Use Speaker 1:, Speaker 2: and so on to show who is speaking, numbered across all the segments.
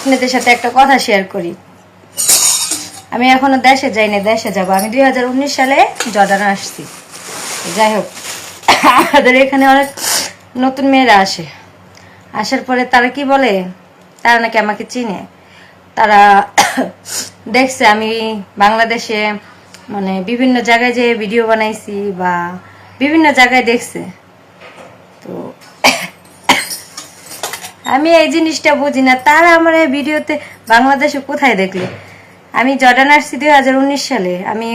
Speaker 1: আপনাদের সাথে একটা কথা শেয়ার করি। আমি এখনো দেশে যাইনি, দেশে যাব। আমি 2019 সালে জর্ডানে আসছি। যাই হোক, আমাদের এখানে অনেক নতুন মেয়েরা আসে। আসার পরে তারা কি বলে, তারা নাকি আমাকে চিনে। তারা দেখছে আমি বাংলাদেশে মানে বিভিন্ন জায়গায় যে ভিডিও বানাইছি বা বিভিন্ন জায়গায় দেখছে। তো আমি এই জিনিসটা বুঝি না, তারা আমার এই ভিডিওতে বাংলাদেশে কোথায় দেখলো। আমি জর্ডান আসছি 2019 সালে, আমি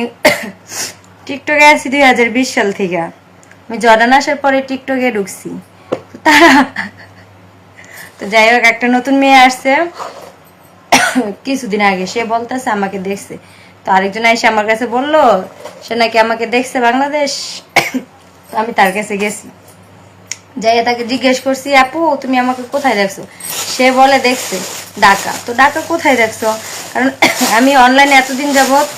Speaker 1: টিকটকে আসছি 2020 সাল থেকে। আমি জর্ডান আসার পরে টিকটকে ঢুকছি। তারা তো যাই হোক, একটা নতুন মেয়ে আসছে কিছুদিন আগে, সে বলতেছে আমাকে দেখছে। তো আরেকজন এসে আমার কাছে বললো সে নাকি আমাকে দেখছে বাংলাদেশ। আমি তার কাছে গেছি, যাই তাকে জিজ্ঞেস করছি, আপু তুমি আমাকে কোথায় দেখছো? সে বলে দেখছে ঢাকা। তো ঢাকা কোথায় দেখছো? কারণ আমি অনলাইনে এতদিন যাবত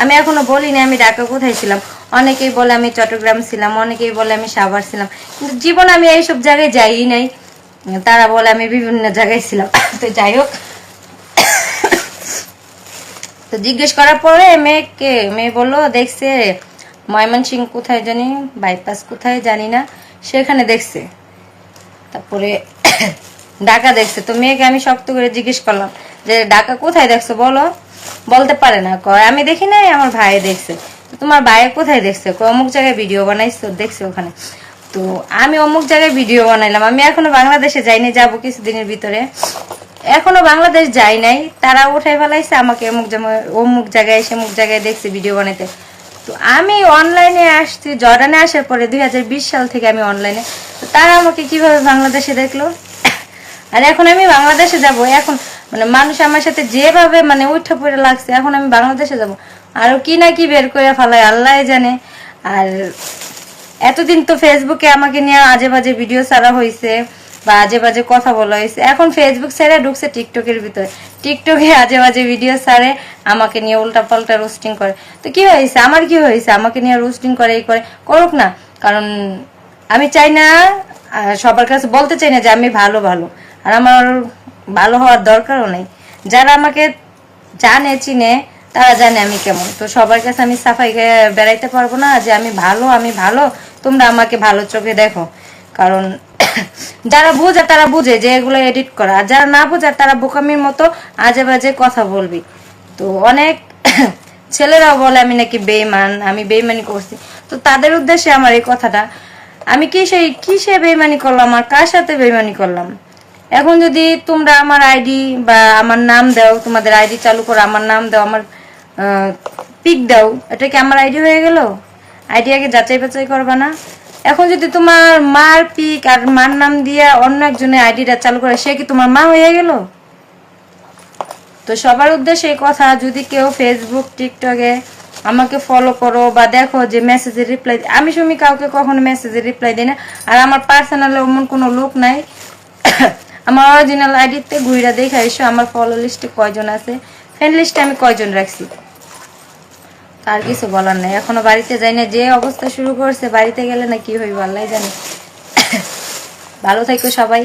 Speaker 1: আমি এখনো বলিনি আমি ঢাকা কোথায় ছিলাম। অনেকেই বলে আমি চট্টগ্রাম ছিলাম, অনেকেই বলে আমি সাভার ছিলাম, কিন্তু জীবন আমি এইসব জায়গায় যাই নাই। তারা বলে আমি বিভিন্ন জায়গায় ছিলাম। তো যাই হোক, তো জিজ্ঞেস করার পরে মেয়ে বললো দেখছে ময়মনসিংহ কোথায় জানি, বাইপাস কোথায় জানি না, সেখানে দেখছে। তারপরে ঢাকা দেখছে। তো মেয়েকে আমি শক্ত করে জিজ্ঞেস করলাম যে ঢাকা কোথায় দেখছো বলো, বলতে পারে না। কয় আমি দেখি নাই, আমার ভাই দেখছে। তো তোমার ভাই কোথায় দেখছে? অমুক জায়গায় ভিডিও বানাইছো, দেখছে ওখানে। তো আমি অমুক জায়গায় ভিডিও বানাইলাম। আমি এখনো বাংলাদেশে যাইনি, যাবো কিছুদিনের ভিতরে। এখনো বাংলাদেশ যাই নাই, তারা উঠাই ফেলাইছে আমাকে অমুক জায়গায় সেমুক জায়গায় দেখছে ভিডিও বানাইতে। তো আমি অনলাইনে আসছি জর্ডানে আসার পরে 2020 সাল থেকে আমি অনলাইনে। তারা আমাকে কিভাবে বাংলাদেশে দেখলো? আর এখন আমি বাংলাদেশে যাব, এখন মানে মানুষ আমার সাথে যেভাবে মানে উঠে পড়ে লাগছে, এখন আমি বাংলাদেশে যাব আরো কি না কি বের করে ফেলায় আল্লাহ জানে। আর এতদিন তো ফেসবুকে আমাকে নিয়ে আজে বাজে ভিডিও ছাড়া হয়েছে বা আজে বাজে কথা বলা হয়েছে। এখন ফেসবুক ছেড়ে ঢুকছে টিকটকের ভিতরে, টিকটকে আজে বাজে ভিডিও ছাড়ে, আমাকে নিয়ে উল্টা পাল্টা রোস্টিং করে। তো কি হয়েছে, আমার কি হয়েছে? আমাকে নিয়ে রোস্টিং করে, এই করে করুক না। কারণ আমি চাই না, সবার কাছে বলতে চাই না যে আমি ভালো ভালো, আর আমার ভালো হওয়ার দরকারও নেই। যারা আমাকে জানে চিনে তারা জানে আমি কেমন। তো সবার কাছে আমি সাফাই বেড়াইতে পারবো না যে আমি ভালো, তোমরা আমাকে ভালো চোখে দেখো। কারণ যারা বোঝে তারা বুঝে যে এগুলো এডিট করা, আর যারা না বোঝে তারা বোকামির মতো আজে বাজে কথা বলবি। তো অনেক ছেলেরাও বলে আমি নাকি বেইমান, আমি বেইমানি করছি। তো তাদের উদ্দেশ্যে আমার এই কথাটা, আমি কিসে বেইমানি করলাম আর কার সাথে বেইমানি করলাম? এখন যদি তোমরা আমার আইডি বা আমার নাম দাও, তোমাদের আইডি চালু করো, আমার নাম দাও, আমার পিক দাও, এটা কি আমার আইডি হয়ে গেল? আইডি আগে যাচাই বাছাই করবা না? এখন যদি তোমার মার পিক আর মার নাম দিয়া অন্য একজনের আইডিটা চালু করে, সে কি তোমার মা হয়ে গেল? তো সবার উদ্দেশ্যে এই কথা, যদি কেউ ফেসবুক টিকটকে আমাকে ফলো করো বা দেখো যে মেসেজের রিপ্লাই, আমি সুমি কাউকে কখনো মেসেজের রিপ্লাই দিই না। আর আমার পার্সোনালে এমন কোনো লোক নাই। আমার অরিজিনাল আইডিতে ঘুরে দেখা এসো আমার ফলো লিস্টে কয়জন আছে, ফ্রেন্ড লিস্টে আমি কয়জন রাখছি। আর কিছু বলার নাই। এখনো বাড়িতে যাই না, যে অবস্থা শুরু করছে বাড়িতে গেলে না কি হইব আল্লাহ জানে। ভালো থাকো সবাই।